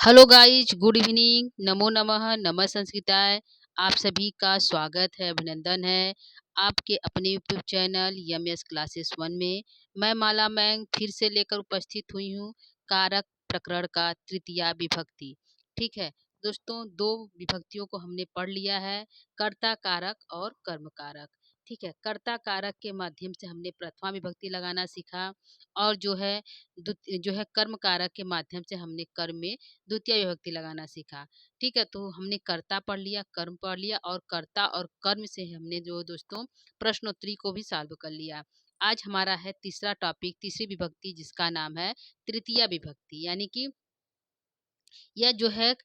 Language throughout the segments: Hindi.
हेलो गाइज, गुड इवनिंग, नमो नमः, नमः संस्कृताय। आप सभी का स्वागत है, अभिनंदन है आपके अपने यूट्यूब चैनल यमएस क्लासेस वन में। मैं माला मैंग फिर से लेकर उपस्थित हुई हूँ कारक प्रकरण का तृतीया विभक्ति। ठीक है दोस्तों, दो विभक्तियों को हमने पढ़ लिया है, कर्ता कारक और कर्म कारक। ठीक है, कर्ता कारक के माध्यम से हमने प्रथमा विभक्ति लगाना सीखा और जो है कर्म कारक के माध्यम से हमने कर्म में द्वितीय विभक्ति लगाना सीखा। ठीक है, तो हमने कर्ता पढ़ लिया, कर्म पढ़ लिया और कर्ता और कर्म से हमने जो दोस्तों प्रश्नोत्तरी को भी सॉल्व कर लिया। आज हमारा है तीसरा टॉपिक, तीसरी विभक्ति, जिसका नाम है तृतीया विभक्ति। यानी कि यह जो है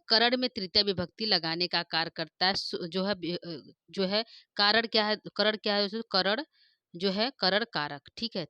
करण में तृतीय विभक्ति लगाने का कार्य करता है। जो है कारण क्या है, करण क्या है दोस्तों? करण जो है करण कारक। ठीक है,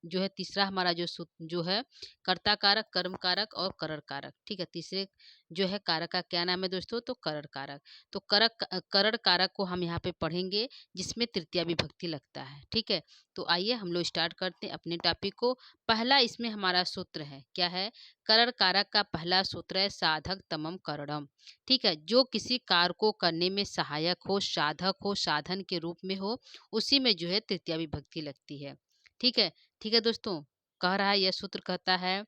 जो है तीसरा हमारा जो है कर्ता कारक, कर्म कारक और करण कारक। ठीक है, तीसरे जो है कारक का क्या नाम है दोस्तों? तो करण कारक। तो करण कारक को हम यहाँ पे पढ़ेंगे जिसमें तृतीय विभक्ति लगता है। ठीक है, तो आइए हम लोग स्टार्ट करते हैं अपने टॉपिक को। पहला इसमें हमारा सूत्र है, क्या है? करण कारक का पहला सूत्र है साधक तमम करणम। ठीक है, जो किसी कार्य को करने में सहायक हो, साधक हो, साधन के रूप में हो, उसी में जो है तृतीया विभक्ति लगती है। ठीक है, ठीक है दोस्तों, कह रहा है, यह सूत्र कहता है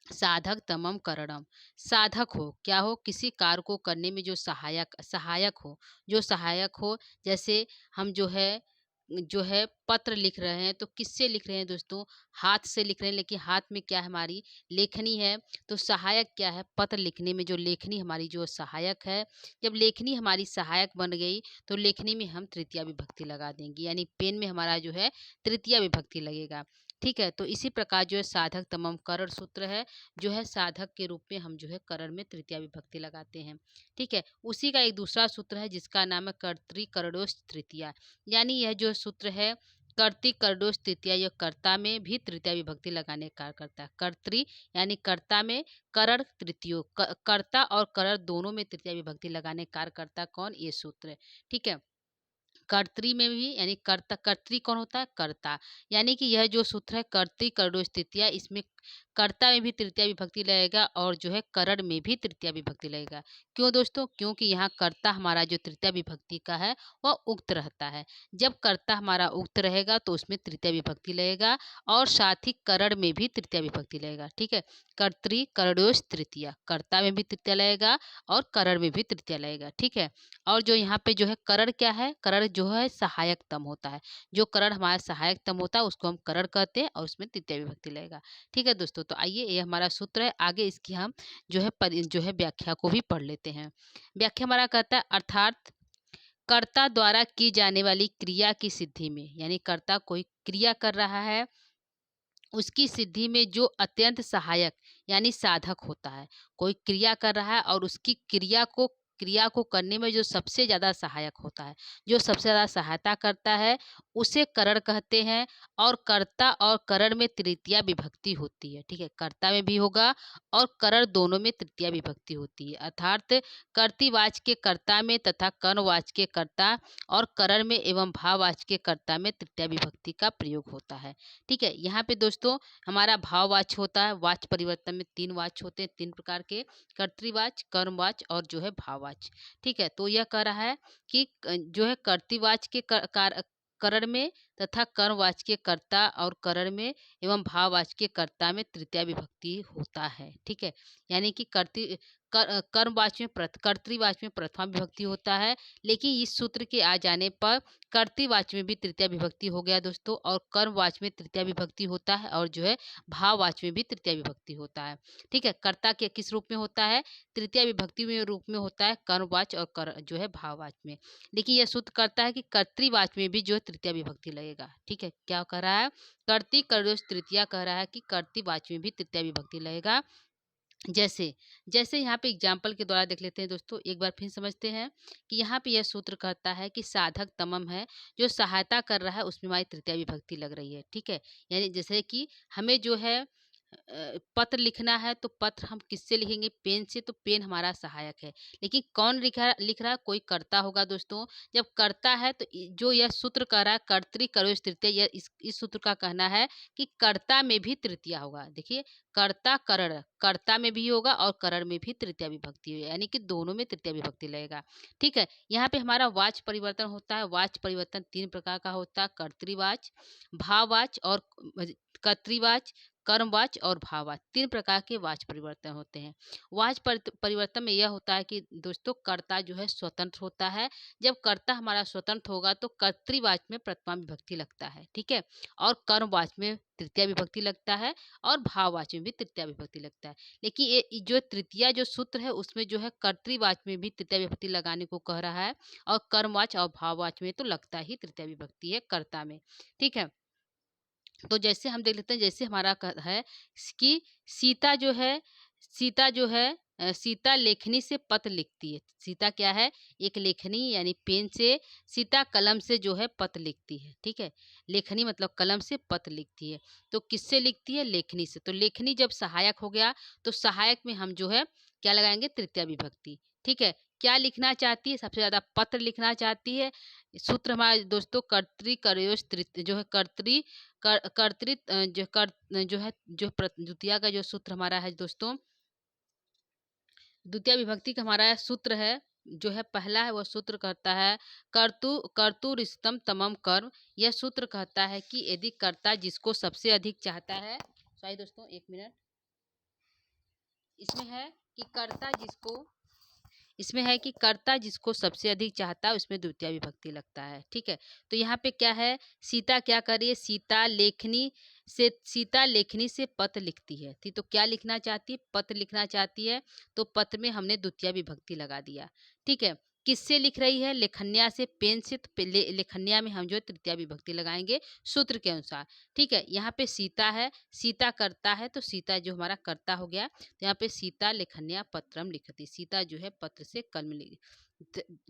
साधक तमम करणम। साधक हो, क्या हो? किसी कार्य को करने में जो सहायक सहायक हो, जो सहायक हो। जैसे हम जो है पत्र लिख रहे हैं, तो किससे लिख रहे हैं दोस्तों? हाथ से लिख रहे हैं, लेकिन हाथ में क्या है? हमारी लेखनी है। तो सहायक क्या है? पत्र लिखने में जो लेखनी हमारी जो सहायक है, जब लेखनी हमारी सहायक बन गई तो लेखनी में हम तृतीया विभक्ति लगा देंगे, यानी पेन में हमारा जो है तृतीया विभक्ति लगेगा। ठीक है, तो इसी प्रकार जो है साधक तमम करण सूत्र है, जो है साधक के रूप में हम जो है करण में तृतीया विभक्ति लगाते हैं। ठीक है, उसी का एक दूसरा सूत्र है जिसका नाम है कर्तृ करडोष तृतीया। यानी यह जो सूत्र है कर्तृ करडोष तृतीया, यह कर्ता में भी तृतीया विभक्ति लगाने का कार्य करता है। कर्तृ यानी कर्ता में, करण तृतीयो, कर्ता और करण दोनों में तृतीया विभक्ति लगाने का कार्य करता कौन? ये सूत्र है। ठीक है, कर्तरी में भी, यानी कर्ता, कर्तरी कौन होता है? कर्ता। यानी कि यह जो सूत्र है कर्तृ करडोष तृतीया, इसमें कर्ता में भी तृतीया विभक्ति लगेगा और जो है करण में भी तृतीया विभक्ति लगेगा। क्यों दोस्तों? क्योंकि यहाँ कर्ता हमारा जो तृतीया विभक्ति का है वह उक्त रहता है। जब कर्ता हमारा उक्त रहेगा तो उसमें तृतीया विभक्ति लगेगा और साथ ही करण में भी तृतीया विभक्ति लगेगा। ठीक है, कर्तृ करडोष तृतीया, कर्ता में भी तृतीया लगेगा और करण में भी तृतीया लगेगा। ठीक है, और जो यहाँ पे जो है करण क्या है? करण जो है सहायकतम होता है। जो करण हमारा सहायकतम होता है उसको हम करण कहते हैं और उसमें तृतीय विभक्ति लगेगा। ठीक है दोस्तों, तो आइए, ये हमारा सूत्र है। आगे इसकी हम जो है व्याख्या को भी पढ़ लेते हैं। व्याख्या हमारा कहता है अर्थात कर्ता द्वारा की जाने वाली क्रिया की सिद्धि में, यानी कर्ता कोई क्रिया कर रहा है, उसकी सिद्धि में जो अत्यंत सहायक यानी साधक होता है। कोई क्रिया कर रहा है और उसकी क्रिया को करने में जो सबसे ज़्यादा सहायक होता है, जो सबसे ज़्यादा सहायता करता है, उसे करण कहते हैं। और कर्ता और करण में तृतीया विभक्ति होती है। ठीक है, कर्ता में भी होगा और करण दोनों में तृतीया विभक्ति होती है। अर्थात कर्तृवाच्य के कर्ता में तथा कर्मवाच्य के कर्ता और करण में एवं भाववाच्य के कर्ता में तृतीया विभक्ति का प्रयोग होता है। ठीक है, यहाँ पे दोस्तों हमारा भाववाच्य होता है। वाच्य परिवर्तन में तीन वाच्य होते हैं, तीन प्रकार के, कर्तृवाच्य, कर्मवाच्य और जो है भाववाच्य। ठीक है, तो यह कह रहा है कि जो है कर्तृवाच्य के करण में तथा कर्मवाच्य के कर्ता और करण में एवं भाववाच्य के कर्ता में तृतीया विभक्ति होता है। ठीक है, यानी कि कर्मवाच्य में कर्तृवाच्य में प्रथमा विभक्ति होता है, लेकिन इस सूत्र के आ जाने पर कर्तृवाच्य में भी तृतीया विभक्ति हो गया दोस्तों, और कर्मवाच्य में तृतीया विभक्ति होता है और जो है भाववाच्य में भी तृतीया विभक्ति होता है। ठीक है, कर्ता के किस रूप में होता है? तृतीया विभक्ति में रूप में होता है कर्मवाच्य और जो है भाववाच्य में। लेकिन यह सूत्र करता है कि कर्तृवाच्य में भी जो है तृतीया विभक्ति लगेगा। ठीक है, क्या कह रहा है? कर्तृ करदोष तृतीया कह रहा है कि कर्तृवाच्य में भी तृतीया विभक्ति लगेगा। जैसे जैसे यहाँ पे एग्जाम्पल के द्वारा देख लेते हैं दोस्तों, एक बार फिर समझते हैं कि यहाँ पे यह सूत्र कहता है कि साधक तमम है, जो सहायता कर रहा है उसमें हमारी तृतीया विभक्ति लग रही है। ठीक है, यानी जैसे कि हमें जो है पत्र लिखना है तो पत्र हम किससे लिखेंगे? पेन से, तो पेन हमारा सहायक है। लेकिन कौन लिख रहा है? कोई कर्ता होगा दोस्तों। जब कर्ता है तो जो यह सूत्र कह रहा है कर्तृ करोष तृतीया, यह इस सूत्र का कहना है कि कर्ता में भी तृतीया होगा। देखिए, कर्ता करण, कर्ता में भी होगा और करण में भी तृतीया विभक्ति है, यानी कि दोनों में तृतीया विभक्ति लगेगा। ठीक है, यहाँ पे हमारा वाच्य परिवर्तन होता है। वाच्य परिवर्तन 3 प्रकार का होता है: कर्तृवाच्य, भाववाच्य और कर्तृवाच्य, कर्मवाच्य और भाववाच्य। 3 प्रकार के वाच्य परिवर्तन होते हैं। वाच्य परिवर्तन में यह होता है कि दोस्तों कर्ता जो है स्वतंत्र होता है। जब कर्ता हमारा स्वतंत्र होगा तो कर्तृवाच्य में प्रथमा विभक्ति लगता है, ठीक है, और कर्मवाच्य में तृतीया विभक्ति लगता है और भाववाच्य में भी तृतीया विभक्ति लगता है। लेकिन ये जो तृतीया जो सूत्र है उसमें जो है कर्तृवाच्य में भी तृतीया विभक्ति लगाने को कह रहा है और कर्मवाच्य और भाववाच्य में तो लगता ही तृतीया विभक्ति है कर्ता में। ठीक है, तो जैसे हम देख लेते हैं, जैसे हमारा है कि सीता जो है, सीता जो है सीता लेखनी से पत्र लिखती है। सीता क्या है? एक लेखनी यानी पेन से, सीता कलम से जो है पत्र लिखती है। ठीक है, लेखनी मतलब कलम से पत्र लिखती है। तो किससे लिखती है? लेखनी से। तो लेखनी जब सहायक हो गया तो सहायक में हम जो है क्या लगाएंगे? तृतीया विभक्ति। ठीक है, क्या लिखना चाहती है? सबसे ज्यादा पत्र लिखना चाहती है। सूत्र हमारे दोस्तों कर्तृ करोष तृतीय जो है कर्तृ कर्तृ जो है जो द्वितीया का जो सूत्र हमारा है दोस्तों, द्वितीय विभक्ति का हमारा सूत्र है जो है पहला है, वह सूत्र कहता है कर्तुरिष्टतम तमम कर्म। यह सूत्र कहता है कि यदि कर्ता जिसको सबसे अधिक चाहता है, सॉरी दोस्तों 1 मिनट, इसमें है कि कर्ता जिसको, इसमें है कि कर्ता जिसको सबसे अधिक चाहता है उसमें द्वितीय विभक्ति लगता है। ठीक है, तो यहाँ पे क्या है? सीता क्या कर रही है? सीता लेखनी से पत्र लिखती है। थी तो क्या लिखना चाहती है? पत्र लिखना चाहती है। तो पत्र में हमने द्वितीय विभक्ति लगा दिया। ठीक है, किससे लिख रही है? लेखन्या से, पेन से, तो लेखन्या में हम जो तृतीय विभक्ति लगाएंगे सूत्र के अनुसार। ठीक है, यहाँ पे सीता है, सीता करता है तो सीता जो हमारा कर्ता हो गया। तो यहाँ पे सीता लेखन्या पत्रम लिखती, सीता जो है पत्र से कलम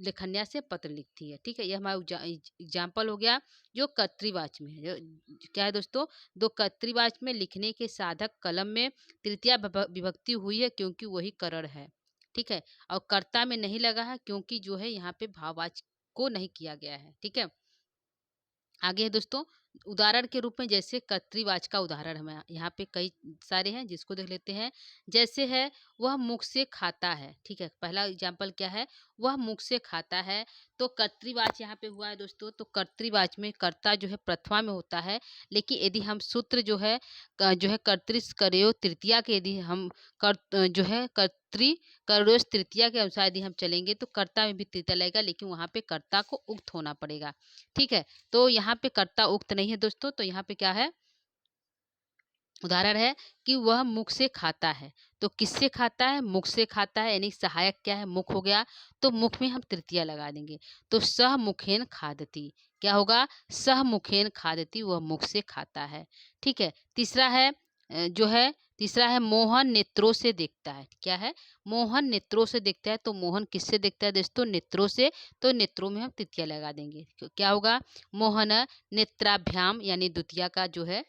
लेखन्या से पत्र लिखती है। ठीक है, यह हमारा एग्जाम्पल हो गया जो कर्तृवाच्य में है। जो क्या है दोस्तों? दो कर्तृवाच्य में लिखने के साधक कलम में तृतीया विभक्ति हुई है क्योंकि वही करण है। ठीक है, और कर्ता में नहीं लगा है क्योंकि जो है यहाँ पे भाववाच्य को नहीं किया गया है। ठीक है, आगे है दोस्तों उदाहरण के रूप में, जैसे कर्तृवाच्य का उदाहरण हमें यहाँ पे कई सारे हैं जिसको देख लेते हैं। जैसे है वह मुख से खाता है। ठीक है, पहला एग्जाम्पल क्या है? वह मुख से खाता है। तो कर्तृवाच्य यहाँ पे हुआ है दोस्तों। तो कर्तृवाच्य में कर्ता जो है प्रथमा में होता है। लेकिन यदि हम सूत्र जो है कर्तृ करेयो तृतीया के, यदि हम जो है कर्तृ करोष तृतीया के अनुसार यदि हम चलेंगे तो कर्ता में भी तृतीया लगेगा, लेकिन वहाँ पे कर्ता को उक्त होना पड़ेगा। ठीक है, तो यहाँ पे कर्ता उक्त नहीं है दोस्तों। तो यहाँ पे क्या है? उदाहरण है कि वह मुख से खाता है। तो किससे खाता है? मुख से खाता है, यानी सहायक क्या है? मुख हो गया। तो मुख में हम तृतीया लगा देंगे। तो सह मुखेन खादती, क्या होगा? सह मुखेन खादती, वह मुख से खाता है। ठीक है, तीसरा है जो है तीसरा है मोहन नेत्रों से देखता है। क्या है? मोहन नेत्रों से देखता है। तो मोहन किससे देखता है दोस्तों? नेत्रों से। तो नेत्रों में हम तृतीया लगा देंगे। क्या होगा? मोहन नेत्राभ्याम, यानी द्वितीया का जो है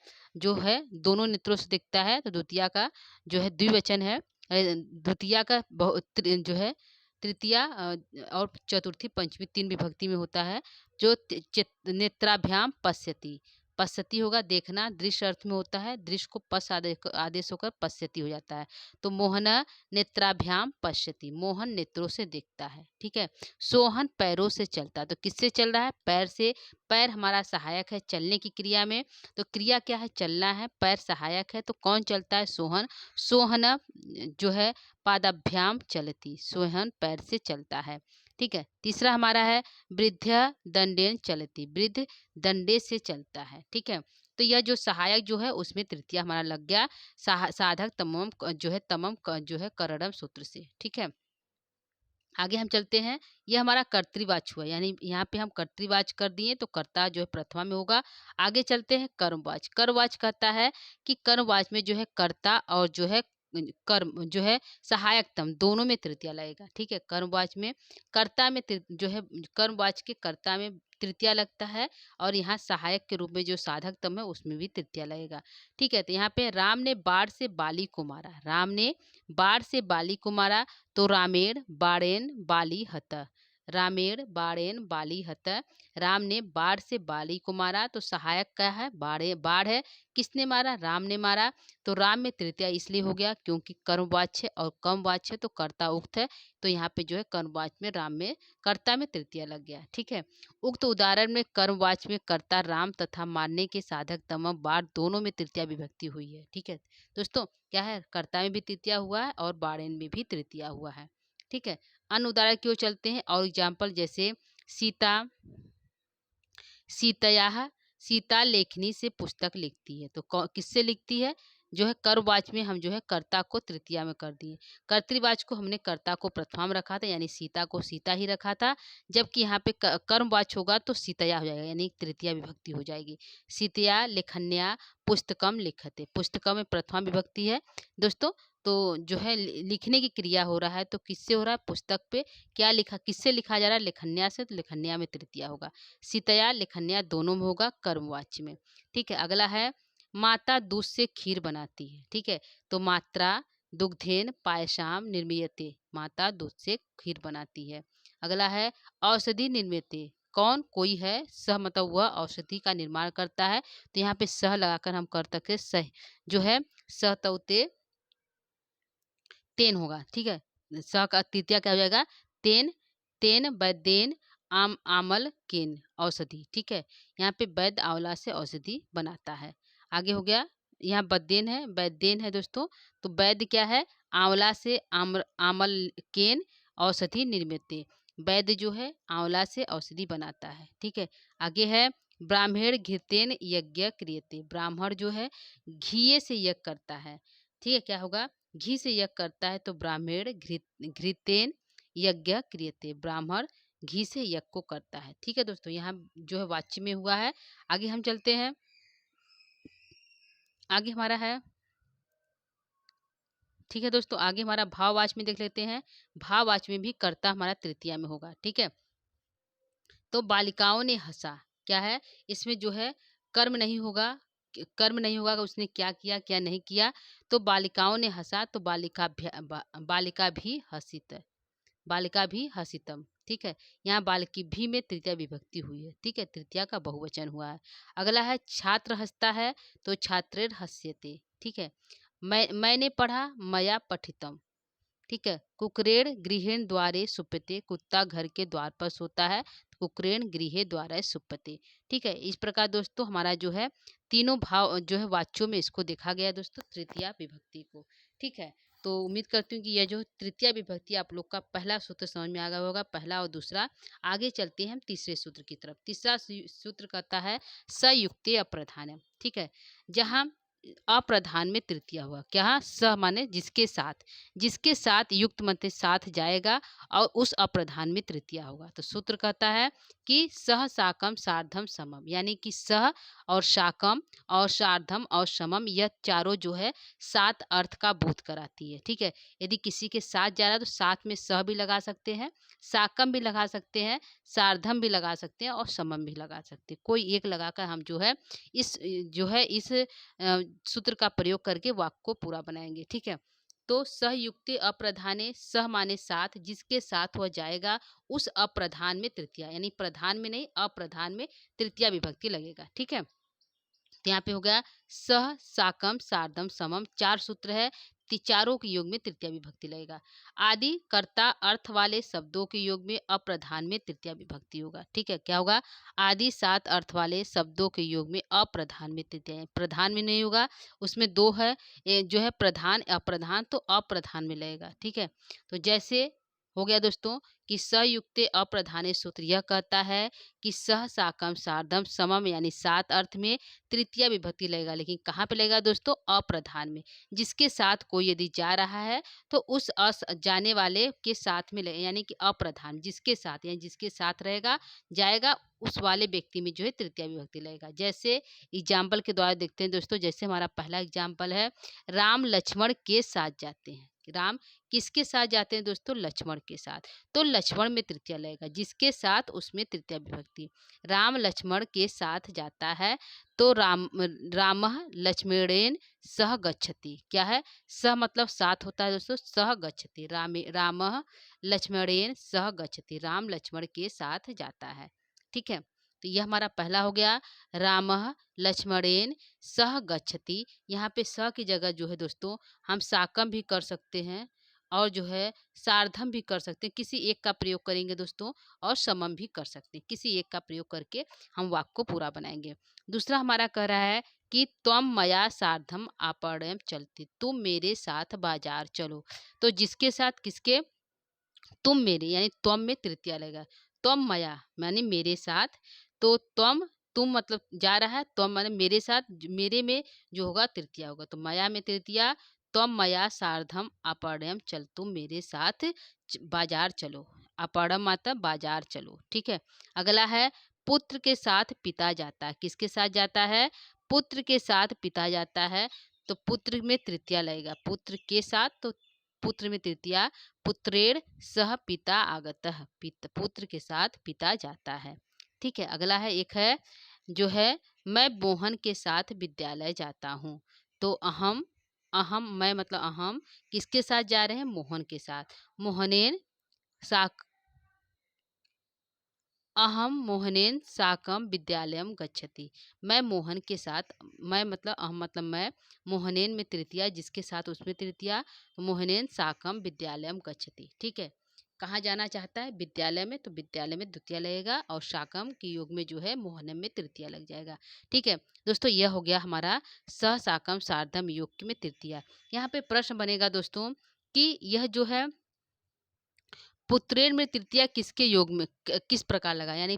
दोनों नेत्रों से दिखता है। तो द्वितीया का जो है द्विवचन है। द्वितीया का जो है तृतीया और चतुर्थी पंचमी 3 विभक्ति में होता है। जो नेत्राभ्याम पश्यति, पश्यति होगा देखना, दृश्य अर्थ में होता है। दृश्य को पस आदेश होकर पश्यति हो जाता है। तो मोहन नेत्राभ्याम पश्यति, मोहन नेत्रों से देखता है। ठीक है, सोहन पैरों से चलता है। तो किससे चल रहा है? पैर से। पैर हमारा सहायक है चलने की क्रिया में। तो क्रिया क्या है? चलना है। पैर सहायक है तो कौन चलता है? सोहन। सोहन जो है पादाभ्याम चलती, सोहन पैर से चलता है। ठीक है, तीसरा हमारा है वृद्ध दंडेन चलती, वृद्ध दंडे से चलता है। ठीक है, तो यह जो सहायक जो है उसमें तृतीया हमारा लग गया साधक तमम जो है तमम जो है करणम सूत्र से। ठीक है, आगे हम चलते हैं। यह हमारा कर्तृवाच्य हुआ, यानी यहाँ पे हम कर्तृवाच्य कर दिए तो कर्ता जो है प्रथमा में होगा। आगे चलते हैं कर्मवाच्य। कर्मवाच्य कहता है कि कर्मवाच्य में जो है कर्ता और जो है कर्म जो है सहायकतम दोनों में तृतीया लगेगा। ठीक है, कर्मवाच्य में कर्ता में जो है कर्मवाच्य के कर्ता में तृतीया लगता है और यहाँ सहायक के रूप में जो साधकतम है उसमें भी तृतीया लगेगा। ठीक है, तो यहाँ पे राम ने बाढ़ से बाली को मारा, राम ने बाढ़ से बाली को मारा, तो रामेण बाणेन बाली हत, रामेण बाणेन बाली हत, राम ने बाढ़ से बाली को मारा, तो सहायक क्या है, बाढ़ है। किसने मारा, राम ने मारा। तो राम में तृतीया इसलिए हो गया क्योंकि कर्मवाच्य और कर्मवाच्य तो कर्ता उक्त है, तो यहाँ पे जो है कर्मवाच्य में राम में कर्ता में तृतीया लग गया। ठीक है, उक्त उदाहरण में कर्मवाच्य में कर्ता राम तथा मारने के साधक तम बाढ़ दोनों में तृतीया विभक्ति हुई है। ठीक है दोस्तों, क्या है, कर्ता में भी तृतीया हुआ है और बाणेन में भी तृतीया हुआ है। ठीक है, अन्य उदाहरण क्यों चलते हैं और एग्जाम्पल जैसे सीता, सीतया, सीता लेखनी से पुस्तक लिखती है, तो किससे लिखती है, जो है कर्मवाच्य में हम जो है कर्ता को तृतीया में कर दिए, कर्तृवाच्य को हमने कर्ता को प्रथमा में रखा था यानी सीता को सीता ही रखा था, जबकि यहाँ पे कर्मवाच्य होगा तो सीतया हो जाएगा यानी तृतीया विभक्ति हो जाएगी। सीतया लेखन्या पुस्तकम लिखते, पुस्तकम में प्रथमा विभक्ति है दोस्तों, तो जो है लिखने की क्रिया हो रहा है तो किससे हो रहा है, पुस्तक पे क्या लिखा, किससे लिखा जा रहा है, लेखन्या से, तो लेखन्या में तृतीया होगा। सीतया लेखन्या दोनों में होगा कर्मवाच्य में। ठीक है, अगला है माता दूध से खीर बनाती है। ठीक है, तो मात्रा दुग्धेन पायसाम निर्मीयते, माता दूध से खीर बनाती है। अगला है औषधि निर्मीयते, कौन, कोई है, सह मतलब वह औषधि का निर्माण करता है, तो यहाँ पे सह लगाकर हम कर सकते सह जो है सह तौते तेन होगा। ठीक है, स का तृतीया क्या हो जाएगा, तेन, तेन वैद्येन आमल केन औषधि। ठीक है, यहाँ पे वैद्य आंवला से औषधि बनाता है। आगे हो गया, यहाँ वैद्येन है, वैद्येन है दोस्तों, तो वैद्य क्या है, आंवला से आमल केन औषधि निर्मित, वैद्य जो है आंवला से औषधि बनाता है। ठीक है, आगे है ब्राह्मण घृतेन यज्ञ क्रियते, ब्राह्मण जो है घी से यज्ञ करता है। ठीक है, क्या होगा, घी से यज्ञ करता है, तो ब्राह्मण घृतेन यज्ञ क्रियते, ब्राह्मण घी से यज्ञ को करता है। ठीक है दोस्तों, यहाँ जो है वाच्य में हुआ है। आगे हम चलते हैं, आगे हमारा है, ठीक है दोस्तों, आगे हमारा भाववाच्य में देख लेते हैं। भाववाच्य में भी कर्ता हमारा तृतीया में होगा। ठीक है, तो बालिकाओं ने हंसा, क्या है, इसमें जो है कर्म नहीं होगा, कर्म नहीं होगा कि उसने क्या किया क्या नहीं किया, तो बालिकाओं ने हंसा, तो बालिका भी हसित, बालिका भी हसितम। ठीक है, यहाँ बालिकी भी में तृतीया विभक्ति हुई है। ठीक है, तृतीया का बहुवचन हुआ है। अगला है छात्र हंसता है, तो छात्रेर हस्यते। ठीक है, मैंने पढ़ा, मया पठितम। ठीक है, कुकरेण गृहेण द्वारे सुप्यते, कुत्ता घर के द्वार पर सोता है, कुकरेण गृहे द्वारे सुप्यते। ठीक है, इस प्रकार दोस्तों हमारा जो है तीनों भाव जो है वाच्यों में इसको देखा गया दोस्तों, तृतीया विभक्ति को। ठीक है, तो उम्मीद करती हूँ कि यह जो तृतीया विभक्ति आप लोग का पहला सूत्र समझ में आ गया होगा, पहला और दूसरा। आगे चलते हैं हम तीसरे सूत्र की तरफ। तीसरा सूत्र कहता है सयुक्ते अप्रधानम। ठीक है, जहाँ अप्रधान में तृतीया हुआ, क्या, स माने जिसके साथ, जिसके साथ युक्त मध्य साथ जाएगा और उस अप्रधान में तृतीया होगा, तो सूत्र कहता है कि सह साकम सार्धम समम, यानी कि सह और साकम और सार्धम और समम यह चारों जो है सात अर्थ का बोध कराती है। ठीक है, यदि किसी के साथ जा रहा है तो साथ में सह भी लगा सकते हैं, साकम भी लगा सकते हैं, सार्धम भी लगा सकते हैं और समम भी लगा सकते हैं, कोई एक लगाकर हम जो है इस सूत्र का प्रयोग करके वाक्य को पूरा बनाएंगे। ठीक है, तो सहयुक्ति अप्रधाने, सह माने साथ, जिसके साथ वह जाएगा उस अप्रधान में तृतीया, यानी प्रधान में नहीं अप्रधान में तृतीया विभक्ति लगेगा। ठीक है, तो यहाँ पे हो गया सह साकम सार्धम समम, चार सूत्र है, चारों के योग में तृतीया विभक्ति लगेगा। आदि कर्ता अर्थ वाले शब्दों के योग में अप्रधान में तृतीया विभक्ति होगा। ठीक है, क्या होगा, आदि सात अर्थ वाले शब्दों के योग में अप्रधान में तृतीया, प्रधान में नहीं होगा, उसमें दो है, जो है प्रधान अप्रधान, तो अप्रधान में लगेगा। ठीक है, तो जैसे हो गया दोस्तों कि सयुक्ते अप्रधाने सूत्र यह कहता है कि सह साकम सार्धम समम यानी 7 अर्थ में तृतीया विभक्ति लगेगा, लेकिन कहाँ पे लगेगा दोस्तों? अप्रधान में। जिसके साथ कोई यदि जा रहा है तो उस जाने वाले के साथ में लगेगा, यानी कि अप्रधान जिसके साथ, यानी जिसके साथ रहेगा जाएगा उस वाले व्यक्ति में जो है तृतीया विभक्ति लगेगा। जैसे एग्जाम्पल के द्वारा देखते हैं दोस्तों, जैसे हमारा पहला एग्जाम्पल है, राम लक्ष्मण के साथ जाते हैं। राम किसके साथ जाते हैं दोस्तों? लक्ष्मण के साथ। तो लक्ष्मण में तृतीया लगेगा, जिसके साथ उसमें तृतीया विभक्ति। राम लक्ष्मण के साथ जाता है तो रामः लक्ष्मणेन सह गच्छति। क्या है? सह मतलब साथ होता है दोस्तों, सह गच्छति। रामः लक्ष्मणेन सह गच्छति, राम लक्ष्मण के साथ जाता है। ठीक है, तो यह हमारा पहला हो गया, रामः लक्ष्मणेन सह गच्छति। यहाँ पे स की जगह जो है दोस्तों हम साकम भी कर सकते हैं और जो है सार्धम भी कर सकते हैं, किसी एक का प्रयोग करेंगे दोस्तों, और समम भी कर सकते हैं, किसी एक का प्रयोग करके हम वाक्य को पूरा बनाएंगे। दूसरा हमारा कह रहा है कि त्वम मया सार्धम आपणम चलती, तुम मेरे साथ बाजार चलो। तो जिसके साथ किसके? तुम मेरे, यानी त्वम में तृतीया लगेगा। त्वम मया यानी मेरे साथ, तो त्वम तुम मतलब जा रहा है, त्वम माने मेरे साथ, मेरे में जो होगा तृतीया होगा, तो मया में तृतीया। त्वम मया सार्धम अपरम चल, तुम मेरे साथ बाजार चलो। अपरम माता बाजार चलो। ठीक है, अगला है पुत्र के साथ पिता जाता है। किसके साथ जाता है? पुत्र के साथ पिता जाता है, तो पुत्र में तृतीया लगेगा। पुत्र के साथ तो पुत्र में तृतीया, पुत्रेण सह पिता आगतः, पुत्र के साथ पिता जाता है। ठीक है, अगला है एक है जो है, मैं मोहन के साथ विद्यालय जाता हूँ। तो अहम, अहम मैं मतलब अहम किसके साथ जा रहे हैं? मोहन के साथ। मोहनेन साक अहम मोहनेन साकम विद्यालयम गच्छति, मैं मोहन के साथ, मैं मतलब अहम मतलब मैं, मोहनेन में तृतीया, जिसके साथ उसमें तृतीया, तो मोहनेन साकम विद्यालयम गच्छति। ठीक है, कहाँ जाना चाहता है? विद्यालय में, तो विद्यालय में द्वितीय लगेगा और साकम के योग में जो है मोहनम में तृतीया लग जाएगा। ठीक है दोस्तों, यह हो गया हमारा सह साकम सार्धम योग में तृतीया। यहाँ पे प्रश्न बनेगा दोस्तों कि यह जो है पुत्रेण में तृतीया किसके योग में किस प्रकार लगा, यानी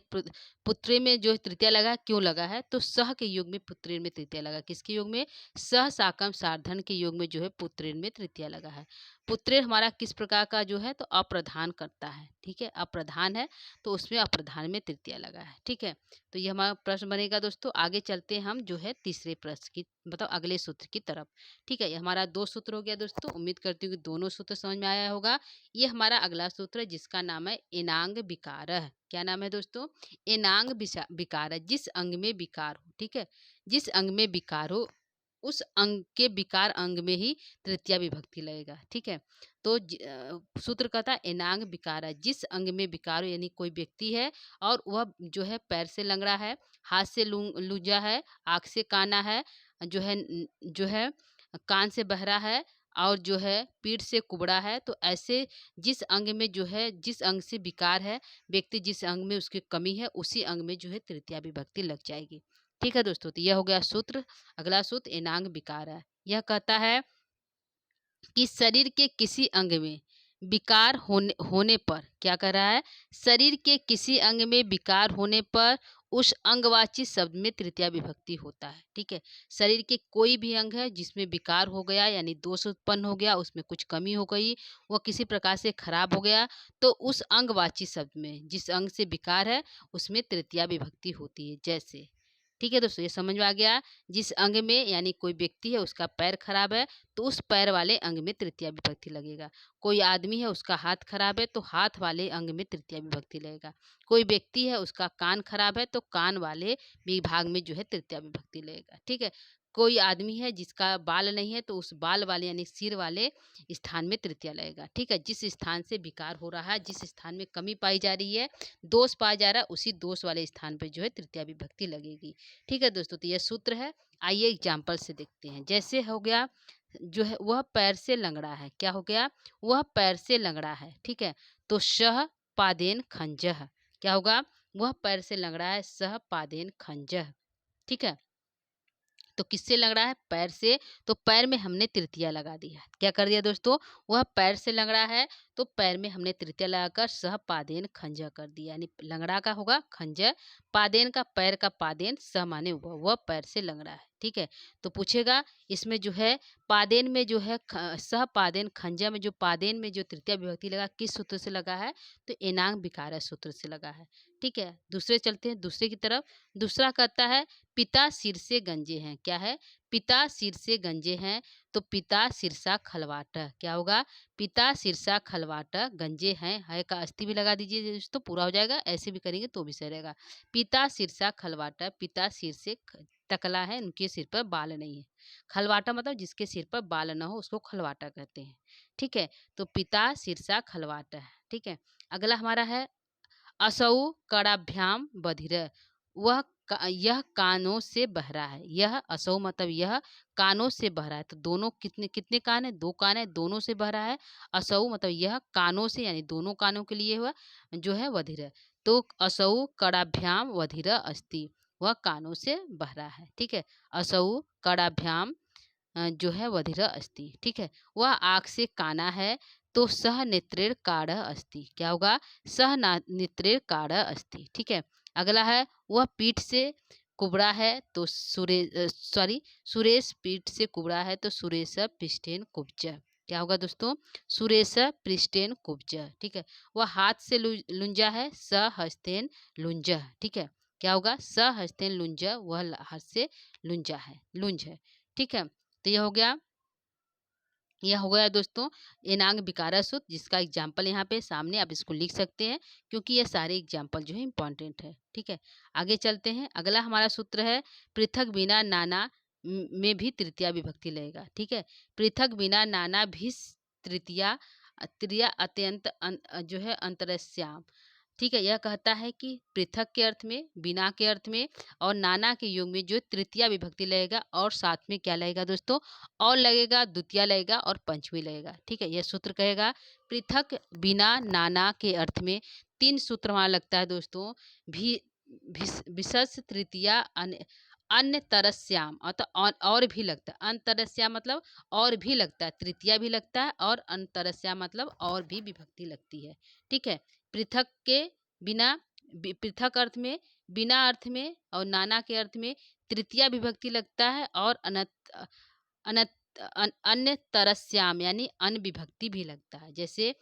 पुत्रे में जो तृतीया लगा क्यों लगा है? तो सह के योग में पुत्रेण में तृतीया लगा। किसके योग में? सह साकम सार्धन के योग में जो है पुत्रेण में तृतीया लगा है। पुत्रेण हमारा किस प्रकार का जो है? तो अप्रधान करता है। ठीक है, अप्रधान है तो उसमें अप्रधान में तृतीया लगा है। ठीक है, तो ये हमारा प्रश्न बनेगा दोस्तों। आगे चलते हैं हम जो है तीसरे प्रश्न की मतलब अगले सूत्र की तरफ। ठीक है, ये हमारा 2 सूत्र हो गया दोस्तों। उम्मीद करती हूँ कि दोनों सूत्र समझ में आया होगा। ये हमारा अगला सूत्र है जिसका नाम है एनांग विकारः। क्या नाम है दोस्तों? एनांग विकारः, जिस अंग में विकार हो। ठीक है, जिस अंग में विकार हो उस अंग के विकार अंग में ही तृतीया विभक्ति लगेगा। ठीक है, तो सूत्र कहता है एनांग विकारः, जिस अंग में विकार हो, यानी कोई व्यक्ति है और वह जो है पैर से लंगड़ा है, हाथ से लूजा है, आँख से काना है, जो है कान से बहरा है और जो है पीठ से कुबड़ा है। तो ऐसे जिस अंग में जो है, जिस अंग से विकार है व्यक्ति, जिस अंग में उसकी कमी है उसी अंग में जो है तृतीया विभक्ति लग जाएगी। ठीक है दोस्तों, तो यह हो गया सूत्र। अगला सूत्र एनांग विकार है। यह कहता है कि शरीर के किसी अंग में विकार होने पर, क्या कर रहा है? शरीर के किसी अंग में विकार होने पर उस अंगवाची शब्द में तृतीया विभक्ति होता है। ठीक है, शरीर के कोई भी अंग है जिसमें विकार हो गया, यानी दोष उत्पन्न हो गया, उसमें कुछ कमी हो गई, वह किसी प्रकार से खराब हो गया, तो उस अंगवाची शब्द में जिस अंग से विकार है उसमें तृतीया विभक्ति होती है। जैसे, ठीक है दोस्तों, ये समझ में आ गया। जिस अंग में यानी कोई व्यक्ति है उसका पैर खराब है तो उस पैर वाले अंग में तृतीया विभक्ति लगेगा। कोई आदमी है उसका हाथ खराब है तो हाथ वाले अंग में तृतीया विभक्ति लगेगा। कोई व्यक्ति है उसका कान खराब है तो कान वाले विभाग में जो है तृतीया विभक्ति लगेगा। ठीक है, कोई आदमी है जिसका बाल नहीं है तो उस बाल वाले यानी सिर वाले स्थान में तृतीया लगेगा। ठीक है, जिस स्थान से विकार हो रहा है, जिस स्थान में कमी पाई जा रही है, दोष पाया जा रहा है, उसी दोष वाले स्थान पर जो है तृतीया विभक्ति लगेगी। ठीक है दोस्तों, तो यह सूत्र है। आइए एग्जाम्पल से देखते हैं। जैसे हो गया जो है वह पैर से लंगड़ा है। क्या हो गया? वह पैर से लंगड़ा है। ठीक है, तो सह पादेन खंजह, क्या होगा? वह पैर से लंगड़ा है, सह पादेन खंजह। ठीक है, तो किससे लंगड़ा है? पैर से। तो पैर में हमने तृतीया लगा दिया। क्या कर दिया दोस्तों? वह पैर से लंगड़ा है तो पैर में हमने तृतीया लगाकर सह पादेन खंजह कर दिया। यानी लंगड़ा का होगा खंजह, पादेन का पैर का पादेन, सह माने वह पैर से लंगड़ा है। ठीक है। तो पूछेगा इसमें जो है पादेन में जो है सह पादेन खंजह में जो पादेन में जो तृतीया विभक्ति लगा किस सूत्र से लगा है? तो एनांग विकार सूत्र से लगा है। ठीक है। दूसरे चलते हैं दूसरे की तरफ। दूसरा कहता है पिता सिर से गंजे हैं। क्या है? पिता सिर से गंजे हैं। तो पिता सिरसा खलवाटा क्या होगा? पिता सिरसा खलवाटा गंजे हैं, है का अस्थि भी लगा दीजिए तो पूरा हो जाएगा। ऐसे भी करेंगे तो भी सही रहेगा। पिता सिरसा खलवाटा, पिता सिर से टकला है, उनके सिर पर बाल नहीं है। खलवाटा मतलब जिसके सिर पर बाल ना हो उसको खलवाटा कहते हैं। ठीक है। तो पिता सिरसा खलवाटा है। ठीक है। अगला हमारा है असौ कड़ाभ्याम बधिर। यह कानों से बहरा है। यह असौ मतलब यह कानों से बहरा है। तो दोनों कितने कितने कान है? 2 कान है, दोनों से बहरा है। असौ मतलब यह कानों से यानी दोनों कानों के लिए हुआ जो है बधिर है। तो असौ कड़ाभ्याम बधिर अस्ति, वह कानों से बहरा है। ठीक है। असौ कड़ाभ्याम जो है बधिर अस्ति। ठीक है। वह आँख से काना है तो सह नेत्रेर काढ़ अस्ति। क्या होगा? सह नेत्रेर काढ़ अस्ति। ठीक है। अगला है वह पीठ से कुबड़ा है तो सुरेश पीठ से कुबड़ा है तो सुरेश पृष्ठेन कुब्ज। क्या होगा दोस्तों? सुरेश पृष्ठेन कुब्ज। ठीक है। वह हाथ से लुंजा है स हस्तेन लुंज। ठीक है। क्या होगा? स हस्तेन लुंज, वह हाथ से लुंजा है, लुंज है। ठीक है। तो यह हो गया दोस्तों एनांग विकारा सूत्र, जिसका एग्जाम्पल यहाँ पे सामने आप इसको लिख सकते हैं क्योंकि ये सारे एग्जाम्पल जो है इम्पॉर्टेंट है। ठीक है। आगे चलते हैं। अगला हमारा सूत्र है पृथक बिना नाना में भी तृतीया विभक्ति लगेगा। ठीक है। पृथक बिना नाना भी तृतीया त्रिया अत्यंत जो है अंतरस्याम। ठीक है। यह कहता है कि पृथक के अर्थ में, बिना के अर्थ में और नाना के योग में जो तृतीया विभक्ति लगेगा और साथ में क्या लगेगा दोस्तों? और लगेगा, द्वितीया लगेगा और पंचमी लगेगा। ठीक है। यह सूत्र कहेगा पृथक बिना नाना के अर्थ में 3 सूत्र वहाँ लगता है दोस्तों। भी विशेष तृतीया अन्य तरस्याम और भी लगता है। अंतरस्याम मतलब और भी लगता है, तृतीया भी लगता है और अंतरस्याम मतलब और भी विभक्ति लगती है। ठीक है। पृथक के बिना, पृथक अर्थ में, बिना अर्थ में और नाना के अर्थ में तृतीया विभक्ति लगता है और अन्य तरस्याम यानी अन्य विभक्ति भी लगता है। जैसे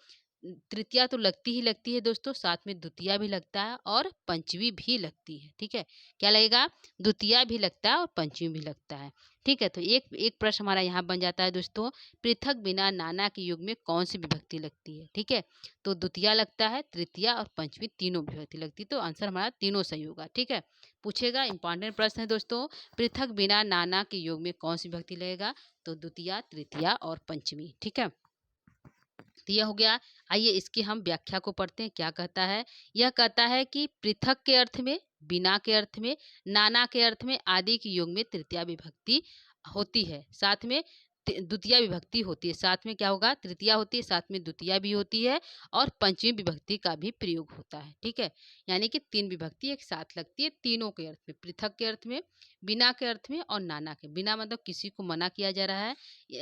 तृतीया तो लगती ही लगती है दोस्तों, साथ में द्वितीया भी लगता है और पंचमी भी लगती है। ठीक है। क्या लगेगा? द्वितीया भी लगता है और पंचमी भी लगता है। ठीक है। तो एक एक प्रश्न हमारा यहाँ बन जाता है दोस्तों, पृथक बिना नाना के युग में कौन सी विभक्ति लगती है? ठीक है। तो द्वितीया लगता है, तृतीया और पंचमी तीनों विभक्ति लगती है। तो आंसर हमारा तीनों सही होगा। ठीक है। पूछेगा, इंपॉर्टेंट प्रश्न है दोस्तों, पृथक बिना नाना के योग में कौन सी विभक्ति लगेगा? तो द्वितीया, तृतीया और पंचमी। ठीक है। तो यह हो गया। आइए इसकी हम व्याख्या को पढ़ते हैं। क्या कहता है? यह कहता है कि पृथक के अर्थ में, बिना के अर्थ में, नाना के अर्थ में, आदि के योग में तृतीया विभक्ति होती है, साथ में द्वितीया विभक्ति होती है। साथ में क्या होगा? तृतीया होती है, साथ में द्वितीया भी होती है और पंचमी विभक्ति का भी प्रयोग होता है। ठीक है। यानी कि 3 विभक्ति एक साथ लगती है तीनों के अर्थ में, पृथक के अर्थ में, बिना के अर्थ में और नाना के। बिना मतलब किसी को मना किया जा रहा है,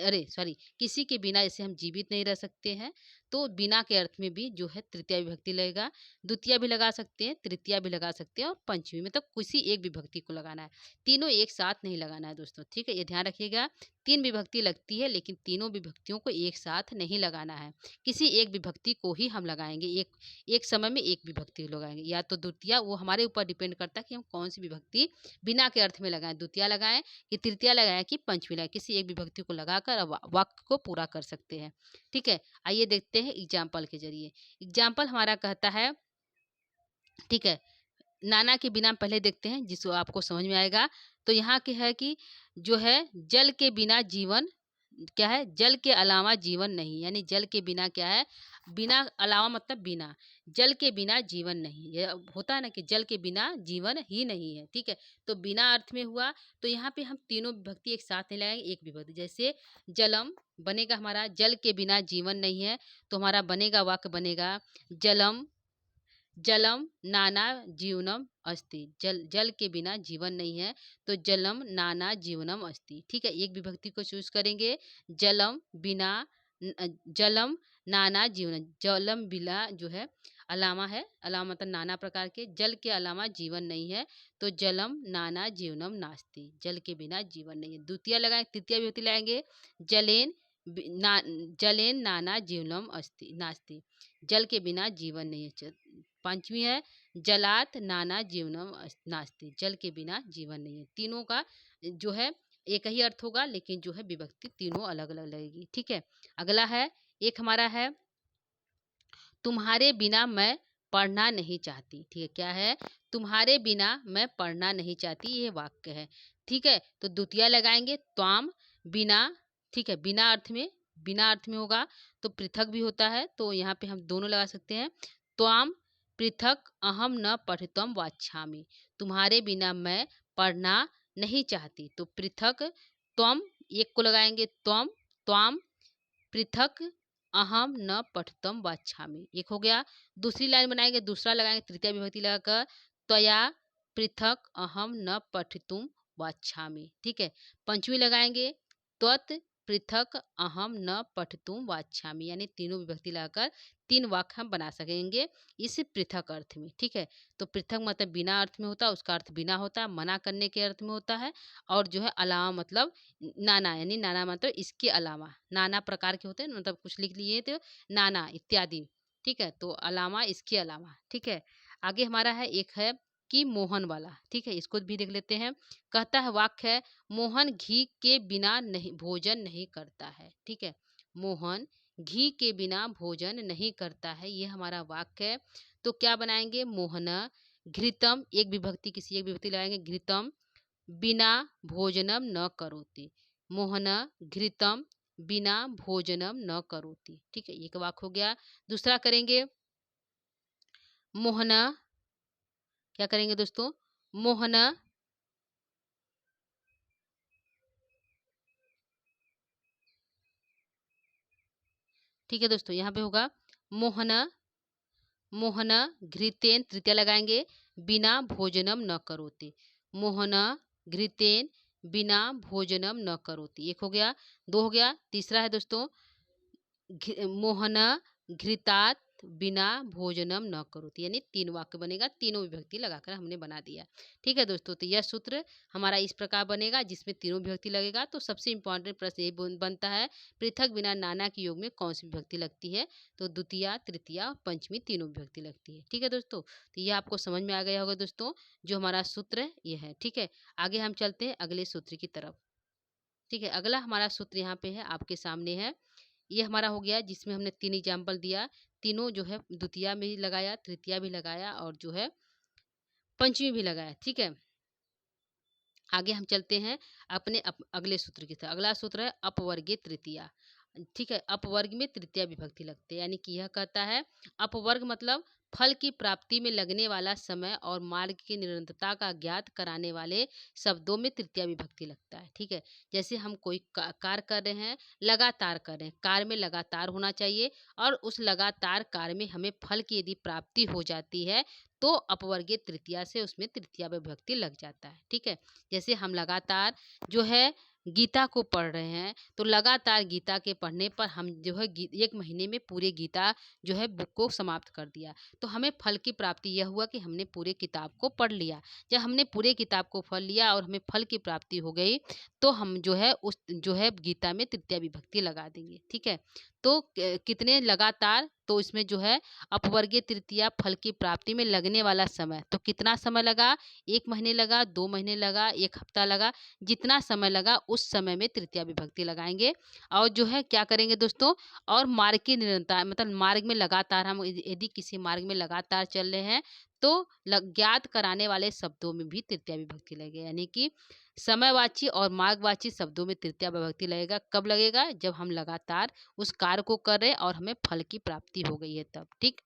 अरे सॉरी, किसी के बिना जैसे हम जीवित नहीं रह सकते हैं, तो बिना के अर्थ में भी जो है तृतीया विभक्ति लगेगा। द्वितीया भी लगा सकते हैं, तृतीया भी लगा सकते हैं और पंचमी में तो किसी एक विभक्ति को लगाना है, तीनों एक साथ नहीं लगाना है दोस्तों। ठीक है। ये ध्यान रखिएगा, 3 विभक्ति लगती है लेकिन तीनों विभक्तियों को एक साथ नहीं लगाना है, किसी एक विभक्ति को ही हम लगाएंगे। एक समय में एक विभक्ति लगाएंगे, या तो द्वितीया, वो हमारे ऊपर डिपेंड करता है कि हम कौन सी विभक्ति बिना के अर्थ में लगाएं, द्वितीया लगाएं कि तृतीया लगाएं कि पंचमी लगाएं, किसी एक विभक्ति को लगाकर वाक्य को पूरा कर सकते हैं। ठीक है। आइए देखते हैं एग्जाम्पल के जरिए। एग्जाम्पल हमारा कहता है, ठीक है, नाना के बिना पहले देखते हैं जिसको आपको समझ में आएगा। तो यहाँ के है कि जो है जल के बिना जीवन, क्या है? जल के अलावा जीवन नहीं, यानी जल के बिना क्या है? बिना अलावा मतलब बिना, जल के बिना जीवन नहीं। ये होता है ना कि जल के बिना जीवन ही नहीं है। ठीक है। तो बिना अर्थ में हुआ, तो यहाँ पे हम तीनों विभक्ति एक साथ नहीं लगाएंगे, एक विभक्ति। जैसे जलम बनेगा हमारा, जल के बिना जीवन नहीं है, तो हमारा बनेगा वाक्य बनेगा जलम जलम नाना जीवनम अस्ति, जल के बिना जीवन नहीं है, तो जलम नाना जीवनम अस्ति। ठीक है, एक विभक्ति को चूज करेंगे। जलम बिना जलम नाना जीवन, जलम बिना जो है अलावा है, अलावा मतलब नाना प्रकार के, जल के अलावा जीवन नहीं है, तो जलम नाना जीवनम नास्ति, जल के बिना जीवन नहीं है। द्वितीय लगाए, तृतीय विभक्ति लगाएंगे। जलेन जलेन नाना जीवनम अस्ति नास्ति, जल के बिना जीवन नहीं है। पांचवी है जलात नाना जीवनम नास्ति, जल के बिना जीवन नहीं है। तीनों का जो है एक ही अर्थ होगा, लेकिन जो है विभक्ति तीनों अलग अलग लगेगी। ठीक है, अगला है, एक हमारा है तुम्हारे बिना मैं पढ़ना नहीं चाहती। ठीक है, क्या है, तुम्हारे बिना मैं पढ़ना नहीं चाहती, ये वाक्य है। ठीक है, तो द्वितीय लगाएंगे त्वाम बिना। ठीक है, बिना अर्थ में होगा तो पृथक भी होता है, तो यहाँ पे हम दोनों लगा सकते हैं। त्वाम पृथक अहम न पठितम वाच्छामि, तुम्हारे बिना मैं पढ़ना नहीं चाहती, तो पृथक त्वम एक को लगाएंगे, त्वम त्वाम पृथक अहम न पठतम वाच्छामि, एक हो गया। दूसरी लाइन बनाएंगे, दूसरा लगाएंगे, तृतीय विभक्ति लगाकर त्वया पृथक अहम न पठितुम वाच्छामि। ठीक है, पंचमी लगाएंगे त्वत पृथक अहम न पठितुम वाच्छामि, यानी तीनों विभक्ति लगाकर तीन वाक्य हम बना सकेंगे इस पृथक अर्थ में। ठीक है, तो पृथक मतलब बिना अर्थ में होता है, उसका अर्थ बिना होता है, मना करने के अर्थ में होता है। और जो है अलावा मतलब नाना, यानी नाना मतलब इसके अलावा, नाना प्रकार के होते हैं, मतलब कुछ लिख लिए तो नाना इत्यादि। ठीक है, तो अलावा इसके अलावा। ठीक है, आगे हमारा है, एक है कि मोहन वाला। ठीक है, इसको भी देख लेते हैं। कहता है, वाक्य है मोहन घी के बिना नहीं भोजन नहीं करता है। ठीक है, मोहन घी के बिना भोजन नहीं करता है, ये हमारा वाक्य है। तो क्या बनाएंगे, मोहन घृतम, एक विभक्ति, किसी एक विभक्ति लगाएंगे, घृतम बिना भोजनम न करोति, मोहन घृतम बिना भोजनम न करोति। ठीक है, एक वाक्य हो गया। दूसरा करेंगे, मोहन, क्या करेंगे दोस्तों, मोहन, ठीक है दोस्तों, यहाँ पे होगा मोहन, मोहन घृतेन, तृतीय लगाएंगे, बिना भोजनम न करोति, मोहन घृतेन बिना भोजनम न करोति, एक हो गया। दो हो गया। तीसरा है दोस्तों, मोहन घृतात बिना भोजनम न करोति, यानी तीन वाक्य बनेगा, तीनों विभक्ति लगाकर हमने बना दिया। ठीक है दोस्तों, तो यह सूत्र हमारा इस प्रकार बनेगा, जिसमें तीनों विभक्ति लगेगा। तो सबसे इंपॉर्टेंट प्रश्न ये बनता है, पृथक बिना नाना के योग में कौन सी विभक्ति लगती है, तो द्वितीय तृतीय पंचमी तीनों विभक्ति लगती है। ठीक है दोस्तों, तो ये आपको समझ में आ गया होगा दोस्तों, जो हमारा सूत्र है ये है। ठीक है, आगे हम चलते हैं अगले सूत्र की तरफ। ठीक है, अगला हमारा सूत्र यहाँ पे है, आपके सामने है। ये हमारा हो गया, जिसमें हमने तीन एग्जाम्पल दिया, तीनों जो है द्वितीय में भी लगाया, तृतीय भी लगाया, और जो है पंचमी भी लगाया। ठीक है, आगे हम चलते हैं अपने अगले सूत्र की तरफ। अगला सूत्र है अपवर्गीय तृतीया। ठीक है, अपवर्ग में तृतीय विभक्ति लगते हैं, यानी कि यह कहता है अपवर्ग मतलब फल की प्राप्ति में लगने वाला समय और मार्ग की निरंतरता का ज्ञात कराने वाले शब्दों में तृतीय विभक्ति लगता है। ठीक है, जैसे हम कोई कार्य कर रहे हैं, लगातार कर रहे हैं, कार्य में लगातार होना चाहिए, और उस लगातार कार्य में हमें फल की यदि प्राप्ति हो जाती है, तो अपवर्गीय तृतीया से उसमें तृतीय विभक्ति लग जाता है। ठीक है, जैसे हम लगातार जो है गीता को पढ़ रहे हैं, तो लगातार गीता के पढ़ने पर हम जो है एक महीने में पूरे गीता जो है बुक को समाप्त कर दिया, तो हमें फल की प्राप्ति यह हुआ कि हमने पूरे किताब को पढ़ लिया। जब हमने पूरे किताब को पढ़ लिया और हमें फल की प्राप्ति हो गई, तो हम जो है उस जो है गीता में तृतीय विभक्ति लगा देंगे। ठीक है, तो कितने लगातार, तो इसमें जो है अपवर्गीय तृतीया फल की प्राप्ति में लगने वाला समय, तो कितना समय लगा, एक महीने लगा, 2 महीने लगा, एक हफ्ता लगा, जितना समय लगा उस समय में तृतीय विभक्ति लगाएंगे। और जो है क्या करेंगे दोस्तों, और मार्ग की निरंतरता मतलब मार्ग में लगातार, हम यदि किसी मार्ग में लगातार चल रहे हैं, तो ज्ञात कराने वाले शब्दों में भी तृतीय विभक्ति लगेगा, यानी कि समयवाची और मार्गवाची शब्दों में तृतीय विभक्ति लगेगा। कब लगेगा, जब हम लगातार उस कार्य को कर रहे और हमें फल की प्राप्ति हो गई है तब। ठीक,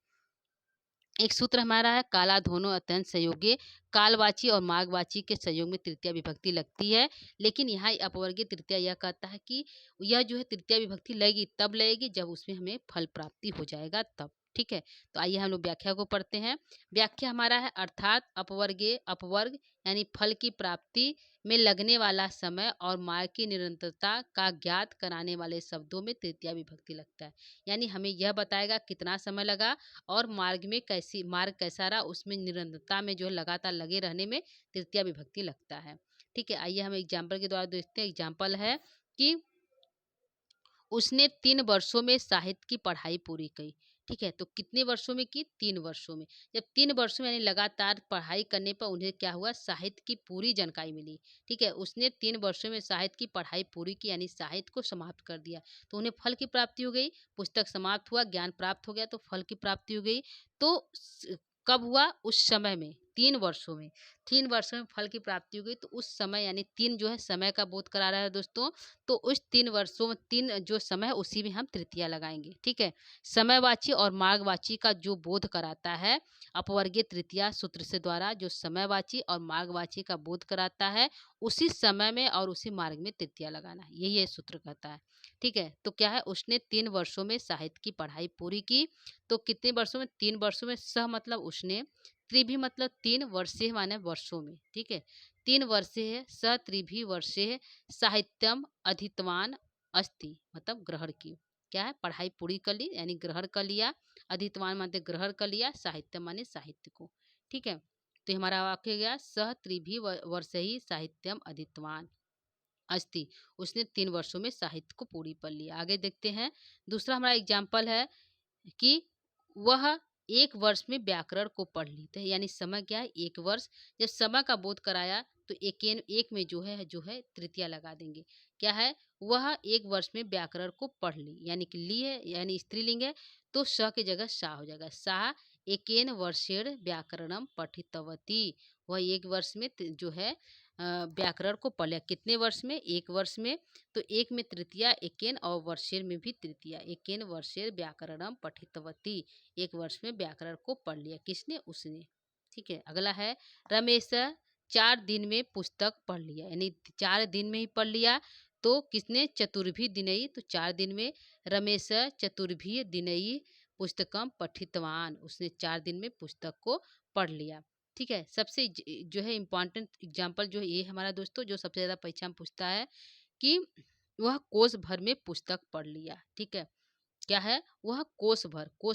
एक सूत्र हमारा है काला दोनों अत्यंत संयोगी, कालवाची और मार्गवाची के संयोग में तृतीय विभक्ति लगती है। लेकिन यहाँ अपवर्गीय तृतीया यह कहता है कि यह जो है तृतीय विभक्ति लगेगी तब लगेगी जब उसमें हमें फल प्राप्ति हो जाएगा तब। ठीक है, तो आइए हम लोग व्याख्या को पढ़ते हैं। व्याख्या हमारा है अर्थात अपवर्ग यानी फल की प्राप्ति में लगने वाला समय और मार्ग की निरंतरता का ज्ञात कराने वाले शब्दों में तृतीया विभक्ति लगता है। यानी हमें यह बताएगा कितना समय लगा और मार्ग कैसा रहा, उसमें निरंतरता में जो है लगातार लगे रहने में तृतीया विभक्ति लगता है। ठीक है, आइए हम एग्जाम्पल के द्वारा देखते हैं। एग्जाम्पल है कि उसने 3 वर्षों में साहित्य की पढ़ाई पूरी की। ठीक है, तो कितने वर्षों में की? 3 वर्षों में। जब 3 वर्षों में यानी लगातार पढ़ाई करने पर उन्हें क्या हुआ? साहित्य की पूरी जानकारी मिली। ठीक है, उसने 3 वर्षों में साहित्य की पढ़ाई पूरी की यानी साहित्य को समाप्त कर दिया। तो उन्हें फल की प्राप्ति हो गई, पुस्तक समाप्त हुआ, ज्ञान प्राप्त हो गया तो फल की प्राप्ति हो गई। तो कब हुआ? उस समय में, 3 वर्षों में। 3 वर्षों में फल की प्राप्ति हो गई तो उस समय यानी 3 जो है समय का बोध करा रहा है दोस्तों। तो उस 3 वर्षों में 3 जो समय है उसी में हम तृतीया लगाएंगे। ठीक है, समयवाची और मार्गवाची का जो बोध कराता है अपवर्गीय तृतीया सूत्र से द्वारा, जो समयवाची और मार्गवाची का बोध कराता है उसी समय में और उसी मार्ग में तृतीया लगाना है, यही ये सूत्र कहता है। ठीक है, तो क्या है? उसने 3 वर्षों में साहित्य की पढ़ाई पूरी की। तो कितने वर्षों में? 3 वर्षों में। सह मतलब उसने, त्रिभी मतलब 3, वर्षे माने वर्षों में। ठीक है, 3 वर्षे है, स त्रिभी वर्षे है, साहित्यम अधितवान अस्ति मतलब ग्रहण की। क्या है? पढ़ाई पूरी कर ली यानी ग्रहण कर लिया। अधितवान मानते ग्रहण कर लिया, साहित्य माने साहित्य को। ठीक है, तो हमारा वाक्य गया सह त्रिभी वर्ष ही साहित्यम अधितवान अस्ति। उसने 3 वर्षों में साहित्य को पूरी कर लिया। आगे देखते हैं। दूसरा हमारा एग्जाम्पल है कि वह 1 वर्ष में व्याकरण को पढ़ लेते हैं यानी समय क्या है? 1 वर्ष। जब समय का बोध कराया तो एक में जो है तृतीया लगा देंगे। क्या है? वह 1 वर्ष में व्याकरण को पढ़ ली यानी कि ली है यानी स्त्रीलिंग है तो स की जगह सा हो जाएगा। सा एकेन वर्षेण व्याकरणम पठितवती। वह 1 वर्ष में जो है व्याकरण को पढ़ लिया। कितने वर्ष में? 1 वर्ष में। तो एक में तृतीया एकेन और वर्षेर में भी तृतीया। एकेन वर्षेर व्याकरणम पठितवती। 1 वर्ष में व्याकरण को पढ़ लिया। किसने? उसने। ठीक है, अगला है रमेश 4 दिन में पुस्तक पढ़ लिया यानी 4 दिन में ही पढ़ लिया। तो किसने? चतुर्भी दिनई। तो 4 दिन में रमेश चतुर्भी दिनई पुस्तकम पठितवान। उसने 4 दिन में पुस्तक को पढ़ लिया। ठीक है, सबसे जो है इम्पॉर्टेंट एग्जाम्पल जो है ये हमारा दोस्तों, जो सबसे ज़्यादा परीक्षा में पूछता है कि वह कोस भर में पुस्तक पढ़ लिया। ठीक है, क्या है? वह कोस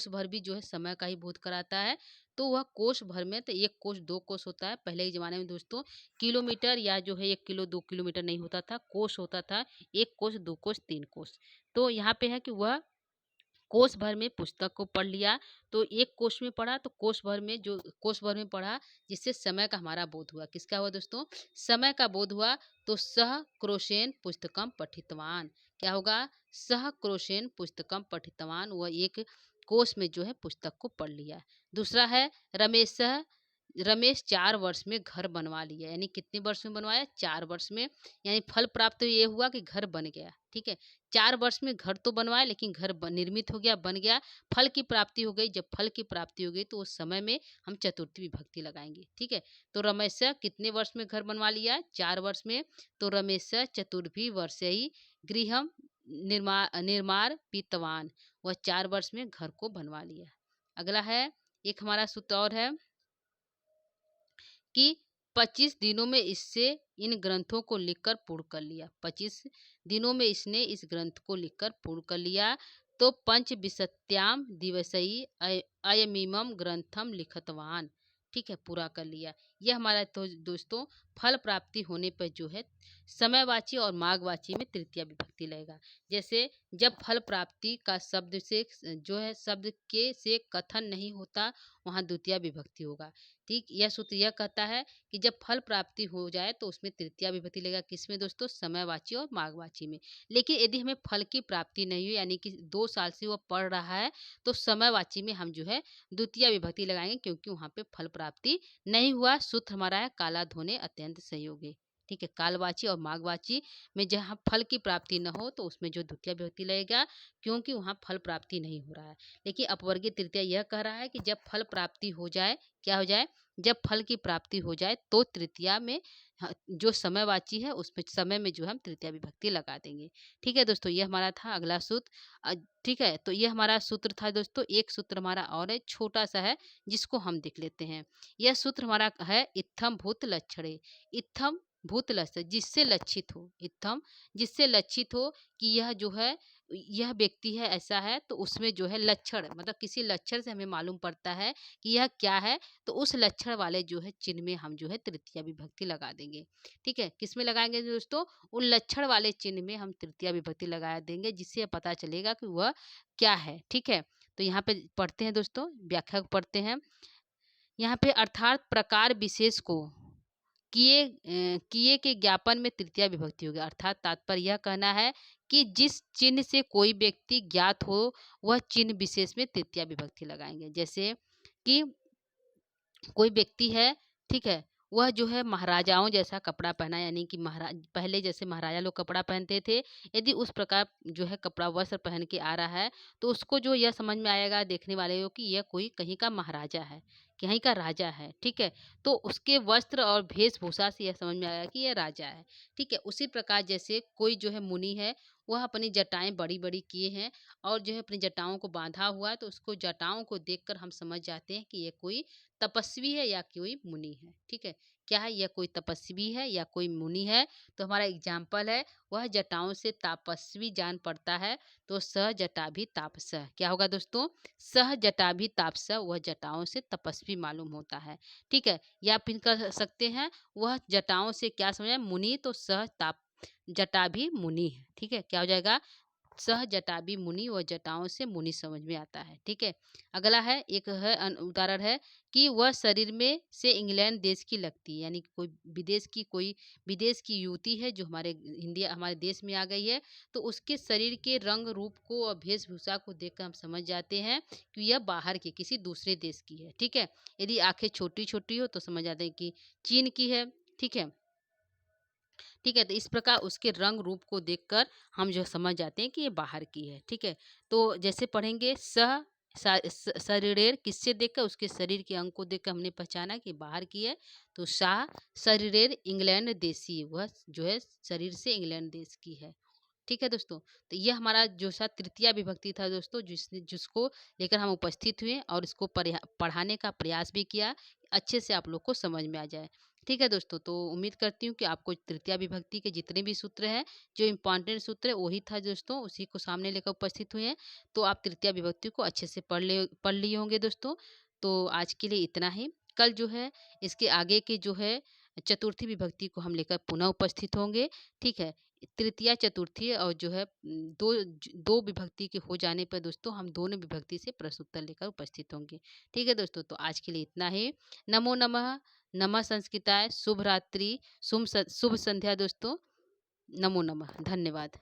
भर भी जो है समय का ही बोध कराता है। तो वह कोस भर में, तो 1 कोस 2 कोस होता है। पहले के ज़माने में दोस्तों किलोमीटर या जो है 1 किलो 2 किलोमीटर नहीं होता था, कोस होता था। 1 कोस 2 कोस 3 कोस। तो यहाँ पे है कि वह कोस भर में पुस्तक को पढ़ लिया। तो 1 कोस में पढ़ा तो कोस भर में पढ़ा जिससे समय का हमारा बोध हुआ। किसका हुआ दोस्तों? समय का बोध हुआ। तो सह क्रोशेन पुस्तकम पठितवान। क्या होगा? सह क्रोशेन पुस्तकम पठितवान। वह 1 कोस में जो है पुस्तक को पढ़ लिया। दूसरा है रमेश रमेश 4 वर्ष में घर बनवा लिया यानी कितने वर्ष में बनवाया? 4 वर्ष में। यानी फल प्राप्त ये हुआ कि घर बन गया। ठीक है, 4 वर्ष में घर तो बनवाया लेकिन घर निर्मित हो गया, बन गया। फल की प्राप्ति हो गई। जब फल की प्राप्ति हो गई तो उस समय में हम चतुर्थी विभक्ति लगाएंगे। ठीक है, तो रमेश कितने वर्ष में घर बनवा लिया? 4 वर्ष में। तो रमेश चतुर्भी वर्ष ही गृहम निर्माण पीतवान। वह 4 वर्ष में घर को बनवा लिया। अगला है एक हमारा सूत्र और है कि 25 दिनों में इससे इन ग्रंथों को लिखकर पूर्ण कर लिया। 25 दिनों में इसने इस ग्रंथ को लिखकर पूर्ण कर लिया। तो पंचविंशत्याम दिवसई अयमिमम ग्रंथम लिखतवान। ठीक है, पूरा कर लिया। यह हमारा तो दोस्तों फल प्राप्ति होने पर जो है समयवाची और मार्गवाची में तृतीया विभक्ति लगेगा। जैसे जब फल प्राप्ति का शब्द से जो है शब्द के से कथन नहीं होता वहाँ द्वितीया विभक्ति होगा। ठीक, यह सूत्र यह कहता है कि जब फल प्राप्ति हो जाए तो उसमें तृतीया विभक्ति लगेगा। किसमें दोस्तों? समयवाची और मार्गवाची में। लेकिन यदि हमें फल की प्राप्ति नहीं हुई यानी कि 2 साल से वह पढ़ रहा है तो समयवाची में हम जो है द्वितीया विभक्ति लगाएंगे क्योंकि वहाँ पे फल प्राप्ति नहीं हुआ। सूत्र हमारा है काला धोने अत्यंत संयोगी। ठीक है, कालवाची और मार्गवाची में जहाँ फल की प्राप्ति न हो तो उसमें जो द्वितीय विभक्ति लगेगा क्योंकि वहाँ फल प्राप्ति नहीं हो रहा है। लेकिन अपवर्गीय तृतीया यह कह रहा है कि जब फल प्राप्ति हो जाए, क्या हो जाए? जब फल की प्राप्ति हो जाए तो तृतीया में जो समयवाची है उसमें समय में जो हम तृतीया विभक्ति लगा देंगे। ठीक है दोस्तों, ये हमारा था अगला सूत्र। ठीक है, तो ये हमारा सूत्र था दोस्तों। एक सूत्र हमारा और है, छोटा सा है, जिसको हम देख लेते हैं। यह सूत्र हमारा है इत्थम भूत लक्षणे। इत्थम भूत लक्ष्य, जिससे लक्षित हो। इत्थम, जिससे लक्षित हो कि यह जो है, यह व्यक्ति है, ऐसा है, तो उसमें जो है लक्षण, मतलब किसी लक्षण से हमें मालूम पड़ता है कि यह क्या है, तो उस लक्षण वाले जो है चिन्ह में हम जो है तृतीया विभक्ति लगा देंगे। ठीक है, किस में लगाएंगे दोस्तों? उन लक्षण वाले चिन्ह में हम तृतीया विभक्ति लगा देंगे, जिससे पता चलेगा कि वह क्या है। ठीक है, तो यहाँ पे पढ़ते हैं दोस्तों, व्याख्या को पढ़ते हैं। यहाँ पे अर्थात प्रकार विशेष को किए के ज्ञापन में तृतीया विभक्ति होगी। अर्थात तात्पर्य यह कहना है कि जिस चिन्ह से कोई व्यक्ति ज्ञात हो, वह चिन्ह विशेष में तृतीया विभक्ति लगाएंगे। जैसे कि कोई व्यक्ति है, ठीक है, वह जो है महाराजाओं जैसा कपड़ा पहना, यानी कि महाराज पहले जैसे महाराजा लोग कपड़ा पहनते थे, यदि उस प्रकार जो है कपड़ा वस्त्र पहन के आ रहा है, तो उसको जो यह समझ में आएगा देखने वाले को कि यह कोई कहीं का महाराजा है, कहीं का राजा है। ठीक है, तो उसके वस्त्र और वेशभूषा से यह समझ में आएगा कि यह राजा है। ठीक है, उसी प्रकार जैसे कोई जो है मुनि है, वह अपनी जटाएं बड़ी बड़ी किए हैं और जो है अपनी जटाओं को बांधा हुआ है, तो उसको जटाओं को देखकर हम समझ जाते हैं कि यह कोई तपस्वी है या कोई मुनि है। ठीक है, क्या है, यह कोई तपस्वी है या कोई मुनि है। तो हमारा एग्जाम्पल है, वह जटाओं से तापस्वी जान पड़ता है, तो सह जटा भी तापसः। क्या होगा दोस्तों? सह जटा भी तापसः, वह जटाओं से तपस्वी मालूम होता है। ठीक है, या फिर कह सकते हैं, वह जटाओं से क्या समझा, मुनि, तो सह ताप जटा भी मुनि है। ठीक है, क्या हो जाएगा? सह जटा भी मुनि, व जटाओं से मुनि समझ में आता है। ठीक है, अगला है, एक है उदाहरण है कि वह शरीर में से इंग्लैंड देश की लगती है, यानी कि कोई विदेश की युवती है जो हमारे देश में आ गई है, तो उसके शरीर के रंग रूप को और वेशभूषा को देखकर हम समझ जाते हैं कि यह बाहर की किसी दूसरे देश की है। ठीक है, यदि आंखें छोटी छोटी हो तो समझ जाते हैं कि चीन की है। ठीक है, ठीक है, तो इस प्रकार उसके रंग रूप को देखकर हम जो समझ जाते हैं कि ये बाहर की है। ठीक है, तो जैसे पढ़ेंगे शरीरेर, किससे देखकर, उसके शरीर के अंग को देखकर हमने पहचाना कि बाहर की है। तो शाह शरीरेर इंग्लैंड देशी, वह जो है शरीर से इंग्लैंड देश की है। ठीक है दोस्तों, तो यह हमारा जो सा तृतीया विभक्ति था दोस्तों, जिसको लेकर हम उपस्थित हुए और इसको पढ़ाने का प्रयास भी किया, अच्छे से आप लोग को समझ में आ जाए। ठीक है दोस्तों, तो उम्मीद करती हूँ कि आपको तृतीया विभक्ति के जितने भी सूत्र हैं, जो इम्पोर्टेंट सूत्र है वही था दोस्तों, उसी को सामने लेकर उपस्थित हुए हैं। तो आप तृतीया विभक्ति को अच्छे से पढ़ लिए होंगे दोस्तों। तो आज के लिए इतना ही। कल जो है इसके आगे के जो है चतुर्थी विभक्ति को हम लेकर पुनः उपस्थित होंगे। ठीक है, तृतीया चतुर्थी और जो है दो विभक्ति के हो जाने पर दोस्तों हम दोनों विभक्ति से प्रश्नोत्तर लेकर उपस्थित होंगे। ठीक है दोस्तों, तो आज के लिए इतना ही। नमो नमः। नमः संस्कृताय। शुभ रात्रि। शुभ संध्या दोस्तों। नमो नमः। धन्यवाद।